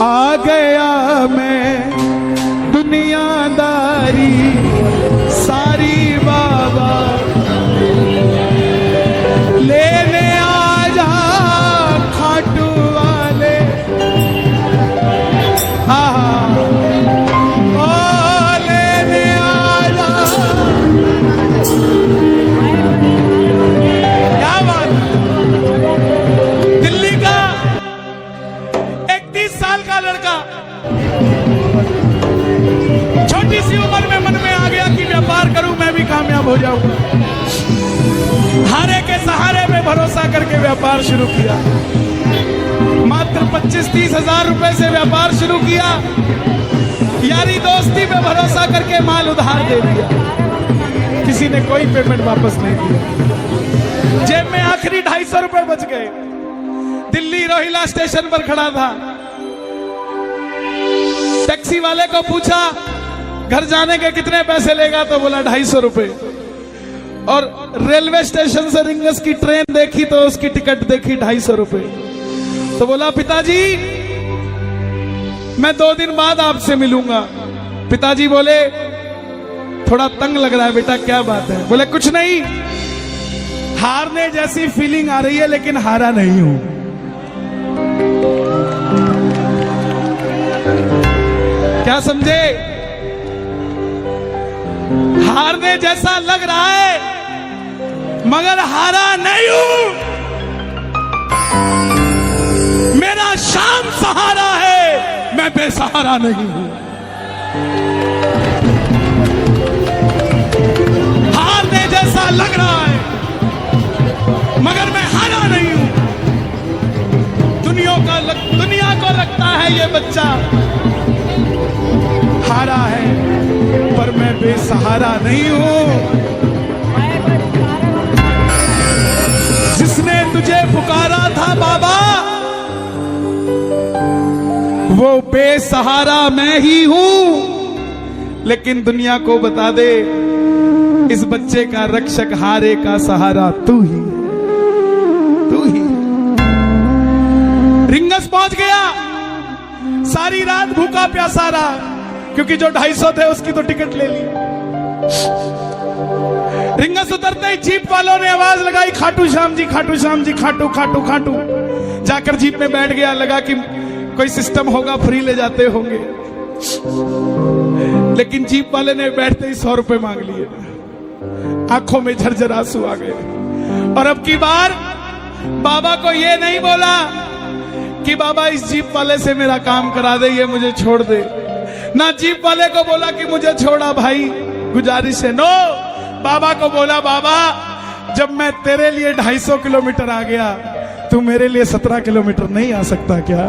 आ गया मैं दुनियादारी सारी बाबा लेने आ जा खाटू वाले। ओ लेने आ जा। क्या बात। दिल्ली का 31 साल का लड़का छोटी सी उम्र में मन में आ गया कि व्यापार करूं, मैं भी कामयाब हो जाऊंगा। हारे के सहारे में भरोसा करके व्यापार शुरू किया। मात्र 25-30 हजार रुपए से व्यापार शुरू किया। यारी दोस्ती पे भरोसा करके माल उधार दे दिया। किसी ने कोई पेमेंट वापस नहीं दिया। जेब में आखिरी 250 रुपए बच गए। दिल्ली रोहिला स्टेशन पर खड़ा था। टैक्सी वाले को पूछा घर जाने के कितने पैसे लेगा, तो बोला 250 रुपए। और रेलवे स्टेशन से रिंगस की ट्रेन देखी तो उसकी टिकट देखी 250 रुपए। तो बोला पिताजी मैं 2 दिन बाद आपसे मिलूंगा। पिताजी बोले थोड़ा तंग लग रहा है बेटा, क्या बात है? बोले कुछ नहीं, हारने जैसी फीलिंग आ रही है लेकिन हारा नहीं हूं। क्या समझे? हारने जैसा लग रहा है मगर हारा नहीं हूं। मेरा शाम सहारा है, मैं बेसहारा नहीं हूं। हारने जैसा लग रहा है मगर मैं हारा नहीं हूं। दुनिया को लगता है ये बच्चा हारा है, पर मैं बेसहारा नहीं हूं। जिसने तुझे पुकारा था बाबा वो बेसहारा मैं ही हूं। लेकिन दुनिया को बता दे इस बच्चे का रक्षक हारे का सहारा तू ही। रिंगस पहुंच गया। सारी रात भूखा प्यासा रहा क्योंकि जो 250 थे उसकी तो टिकट ले ली। रिंगस उतरते ही जीप वालों ने आवाज लगाई खाटू श्याम जी, खाटू श्याम जी, खाटू खाटू खाटू। जाकर जीप में बैठ गया। लगा कि कोई सिस्टम होगा, फ्री ले जाते होंगे। लेकिन जीप वाले ने बैठते ही 100 रुपए मांग लिए। आंखों में झरझर आंसू आ गए। और अब की बार बाबा को ये नहीं बोला कि बाबा इस जीप वाले से मेरा काम करा दे, ये मुझे छोड़ दे। ना जीप वाले को बोला कि मुझे छोड़ा भाई, गुजारिश है। नो, बाबा को बोला बाबा जब मैं तेरे लिए 250 किलोमीटर आ गया, तू मेरे लिए 17 किलोमीटर नहीं आ सकता क्या?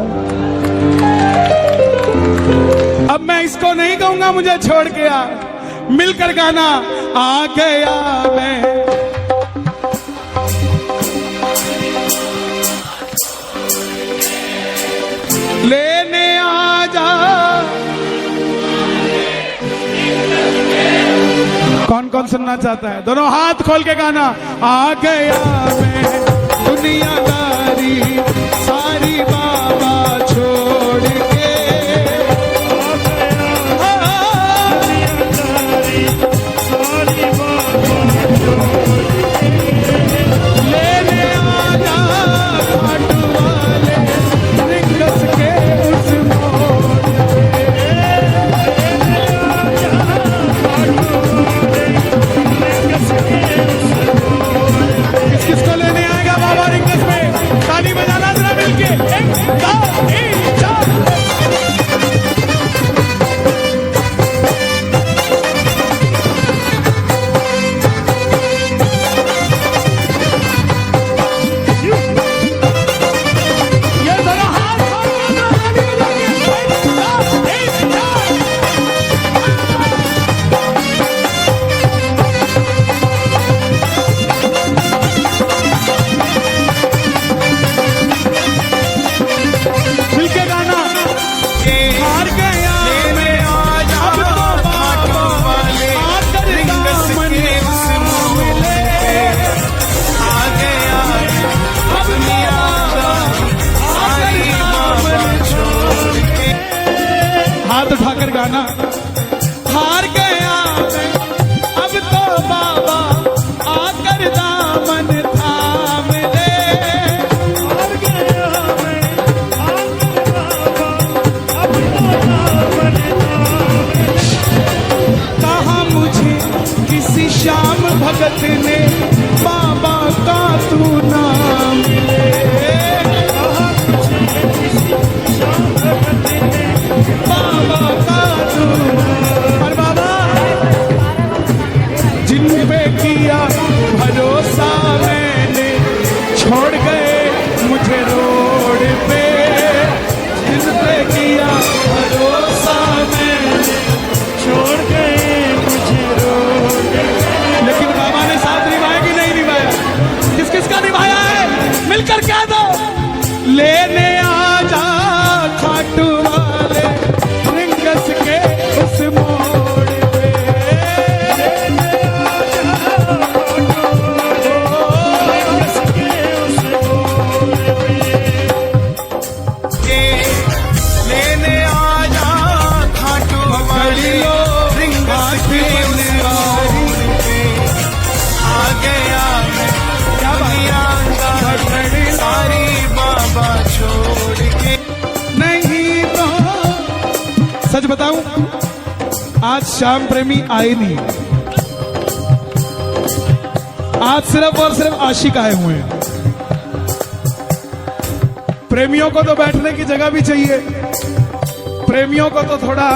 अब मैं इसको नहीं कहूंगा मुझे छोड़ के आ। मिलकर गाना आ गया मैं। लेने आ जा। कौन कौन सुनना चाहता है? दोनों हाथ खोल के गाना। आ गया मैं दुनियादारी सारी बाबा छोड़ के। सारी बाबा लेने आ जा खाटू वाले रिंगस के उस मोड़ पे। किसको लेने आएगा बाबा रिंगस में? ताली बजाना जरा मिलके। हाथ उठाकर गाना। हार गया मैं अब तो बाबा आकर दामन थाम ले। हार गया मैं आकर बाबा अब तो दामन थाम ले। कहा मुझे किसी श्याम भगत ने बाबा का तू नाम ले। कहा मुझे किसी श्याम भगत ने बाबा का तू। और बाबा जिन पे किया भरोसा मैंने छोड़ गए मुझे रोड पे। जिन पे किया भरोसा मैंने छोड़ गए मुझे रोड पे। लेकिन बाबा ने साथ निभाया कि नहीं निभाया? किस किस का निभाया है? मिलकर कह दो। लेने आ जा खाटू वाले रिंगस के उस मोड़ पे। लेने आ जा खाटू वाले रिंगस के उस मोड़ पे। लेने आ जा खाटू वाले रिंगस के उस मोड़ पे। आ गया मैं क्या बात सारी बाबा छोड़ के। नहीं तो सच बताऊं, आज श्याम प्रेमी आए नहीं। आज सिर्फ और सिर्फ आशिक आए हुए हैं। प्रेमियों को तो बैठने की जगह भी चाहिए, प्रेमियों को तो थोड़ा,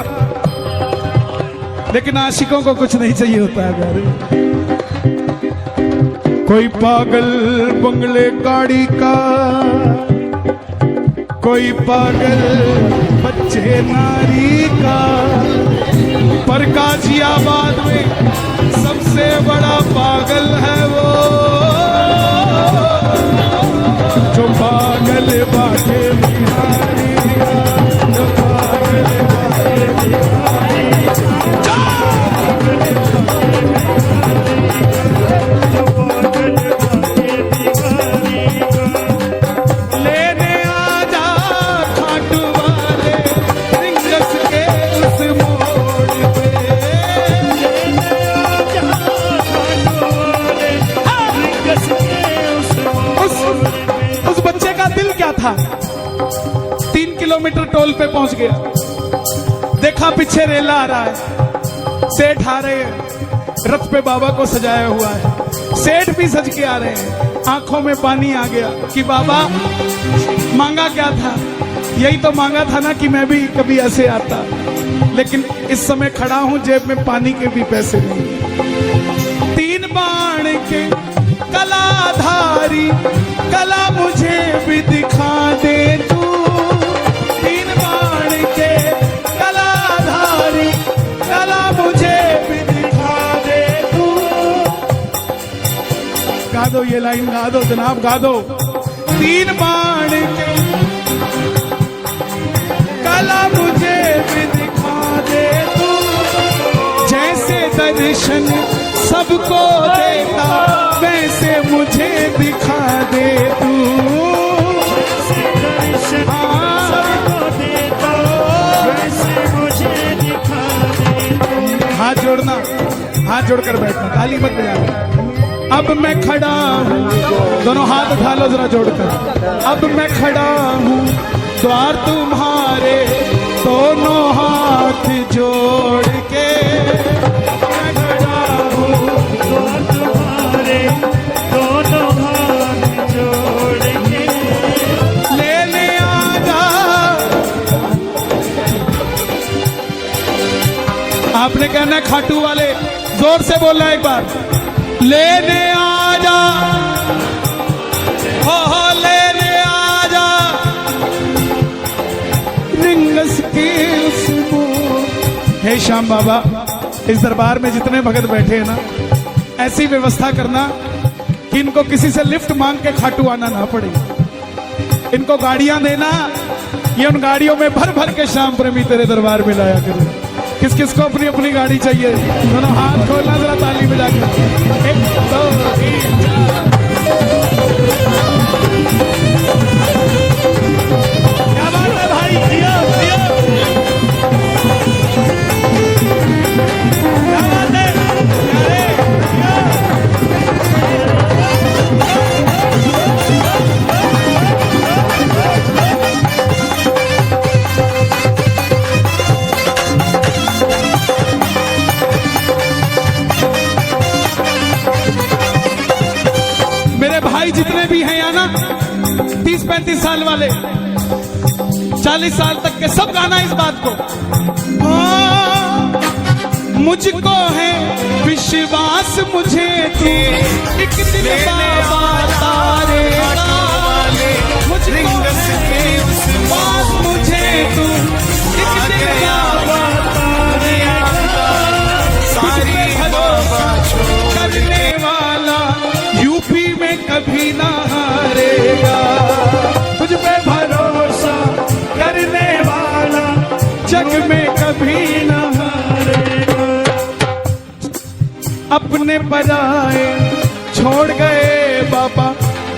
लेकिन आशिकों को कुछ नहीं चाहिए होता है प्यारे। कोई पागल बंगले गाड़ी का, कोई पागल बच्चे नारी का, पर गाजियाबाद में सबसे बड़ा पागल है वो जो पागल बाटे बिहारी का, जो पागल बाटे बिहारी का। लेने आ जा खाटू वाले रिंगस के उस मोड़ पे। लेने आ जा खाटू वाले रिंगस के उस मोड़ पे। उस बच्चे का दिल क्या था? 3 किलोमीटर टोल पे पहुंच गया, देखा पीछे रेला आ रहा है, सेठ आ रहे हैं, रथ पे बाबा को सजाया हुआ है, सेठ भी सज के आ रहे हैं। आंखों में पानी आ गया कि बाबा मांगा क्या था? यही तो मांगा था ना कि मैं भी कभी ऐसे आता, लेकिन इस समय खड़ा हूं जेब में पानी के भी पैसे नहीं। 3 बाण के कलाधारी कला मुझे भी दिखा दे तू। 3 बाण के कलाधारी कला मुझे भी दिखा दे तू। गा दो ये लाइन, गा दो जनाब, गा दो। 3 बाण के कला मुझे भी दिखा दे तू। जैसे दर्शन सबको देता वैसे मुझे दिखा दे तू। दर्शन सबको देता वैसे मुझे दिखा दे। हाथ जोड़ना, हाथ जोड़कर बैठना, ताली मत बजाना। अब मैं खड़ा हूँ, दोनों हाथ उठा लो जरा जोड़कर। अब मैं खड़ा हूँ द्वार तुम्हारे दोनों हाथ जोड़ के। मैं खड़ा हूँ द्वार तुम्हारे दोनों हाथ जोड़ के। लेने आ जा। आपने कहना है खाटू वाले, जोर से बोलना है एक बार। लेने आ जा, हो लेने आ जा रिंगस के उस मोड़। हे श्याम बाबा, इस दरबार में जितने भगत बैठे हैं ना, ऐसी व्यवस्था करना कि इनको किसी से लिफ्ट मांग के खाटू आना ना पड़े। इनको गाड़ियां देना, ये उन गाड़ियों में भर भर के श्याम प्रेमी तेरे दरबार में लाया करें। किस किस को अपनी अपनी गाड़ी चाहिए? दोनों हाथ खोलना जरा ताली बजा के। 1 2 3 4। क्या बात है भाई, दिया दिया। भी हैं या ना, 30-35 साल वाले, 40 साल तक के, सब गाना इस बात को। मुझको है विश्वास मुझे तू एक दिन बाबा तारेगा, मुझको है विश्वास मुझे तू एक दिन बाबा तारेगा, सारी भरोसा करने वाला यूपी में कभी ना हारेगा, तुझ पे भरोसा करने वाला जग में कभी ना हारेगा। अपने पराए छोड़ गए बाबा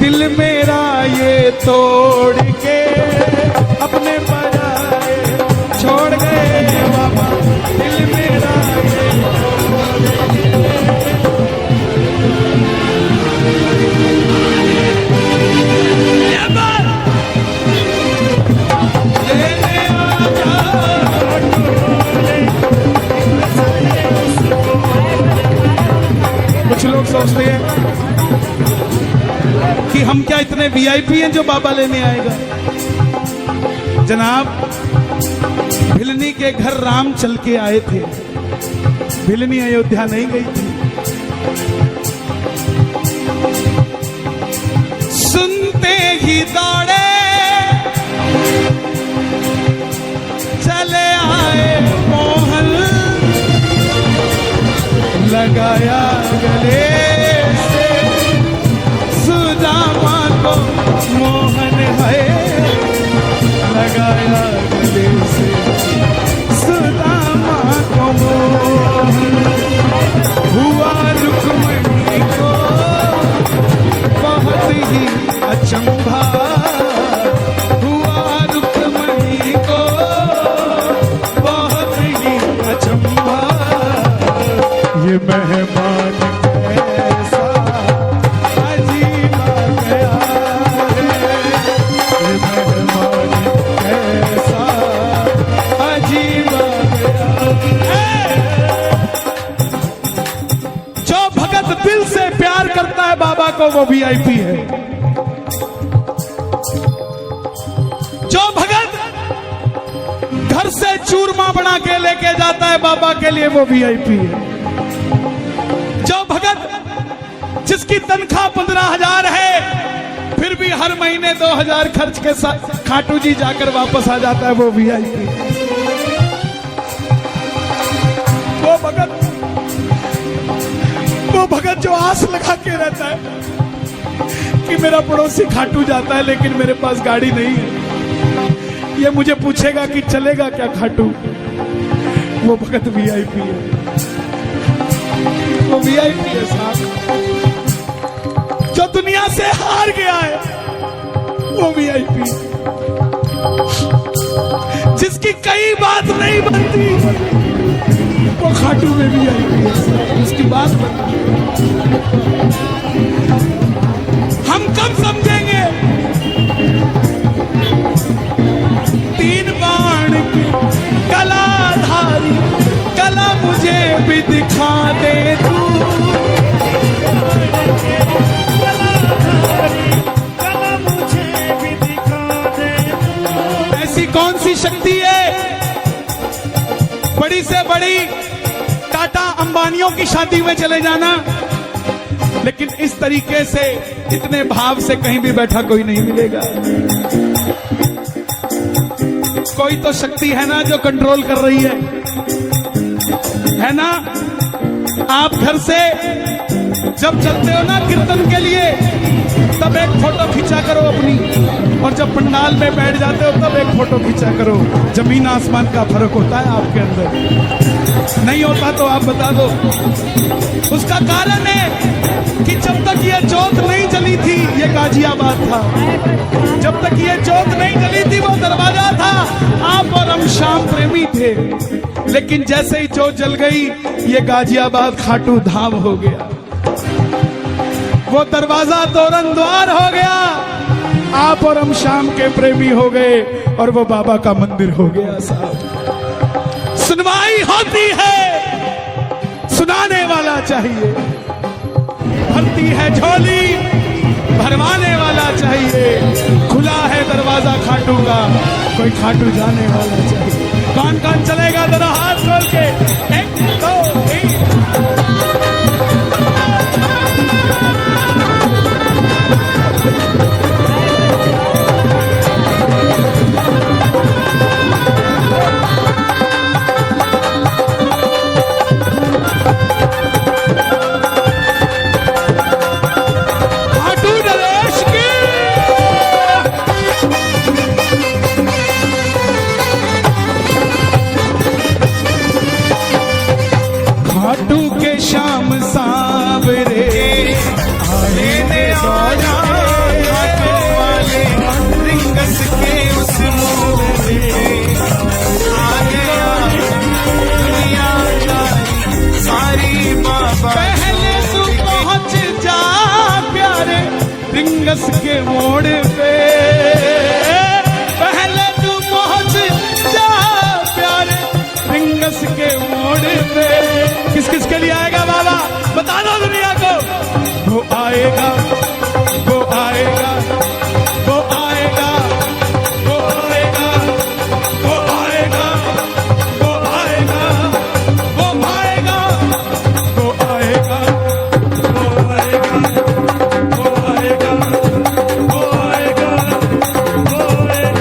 दिल मेरा ये तोड़ के, अपने पराए छोड़ गए बाबा दिल मेरा ये तोड़ के। कुछ लोग सोचते हैं कि हम क्या इतने वीआईपी हैं जो बाबा लेने आएगा। जनाब, भिलनी के घर राम चल के आए थे, भिलनी अयोध्या नहीं गई थी। सुनते ही दौड़े चले आए मोहन, लगाया गले से सुदामा को मोहन है, लगाया गले से सुदामा को मोहन, हुआ रुक्मणी को बहुत ही अचंभा, हुआ रुक्मणी को बहुत ही अचंभा, ये मेहमान कैसा अजीब आ गया है, ये मेहमान कैसा अजीब आ गया है। जो भगत दिल से प्यार करता है बाबा को वो वीआईपी है, जो भगत घर से चूरमा बना के लेके जाता है बाबा के लिए वो वीआईपी है, जो भगत जिसकी तनख्वाह 15,000 है फिर भी हर महीने 2,000 खर्च के साथ खाटू जी जाकर वापस आ जाता है वो वीआईपी। वो भगत जो आस लगा के रहता है कि मेरा पड़ोसी खाटू जाता है लेकिन मेरे पास गाड़ी नहीं है, ये मुझे पूछेगा कि चलेगा क्या खाटू, वो भगत वीआईपी है, वो वीआईपी है साहब। जो दुनिया से हार गया है वो वीआईपी, जिसकी कई बात नहीं बनती वो खाटू में वीआईपी है, उसकी बात बनती। हम कब समझेंगे 3 बाण की कलाधारी कला मुझे भी दिखा दे तू, कला मुझे भी दिखा दे तू। ऐसी कौन सी शक्ति है, बड़ी से बड़ी टाटा अंबानियों की शादी में चले जाना, लेकिन इस तरीके से इतने भाव से कहीं भी बैठा कोई नहीं मिलेगा। कोई तो शक्ति है ना जो कंट्रोल कर रही है ना। आप घर से जब चलते हो ना कीर्तन के लिए तब एक फोटो खींचा करो अपनी, और जब पंडाल में बैठ जाते हो तब एक फोटो खींचा करो। जमीन आसमान का फर्क होता है आपके अंदर, नहीं होता तो आप बता दो। उसका कारण है कि जब तक ये जोत नहीं जली थी ये गाजियाबाद था, जब तक ये जोत नहीं जली थी वो दरवाजा था। आप और हम श्याम प्रेमी थे, लेकिन जैसे ही जोत जल गई ये गाजियाबाद खाटू धाम हो गया, वो दरवाजा तोरण द्वार हो गया। आप और हम श्याम के प्रेमी हो गए और वो बाबा का मंदिर हो गया साहब। सुनवाई होती है, सुनाने वाला चाहिए। भरती है झोली भरवाने वाला चाहिए। खुला है दरवाजा खाटू का, कोई खाटू जाने वाला चाहिए। कौन कौन चलेगा जरा हाथ खोल के, 1 2 3। खाटू नरेश की खाटू के शाम सांवरे आए ने आया खाटू वाले रिंगस के उस मोरे आ गया दुनिया सारी बाबा। पहले तू पहुंच जा प्यारे रिंगस के मोड़ पे, पहले तू पहुंच जा प्यारे रिंगस के मोड़ पे। किस किस के लिए आएगा बाबा, बता दो दुनिया को। वो आएगा, वो आएगा, वो आएगा, वो आएगा, वो आएगा, वो आएगा, वो आएगा, वो आएगा, वो आएगा, वो आएगा, वो आएगा, वो आएगा।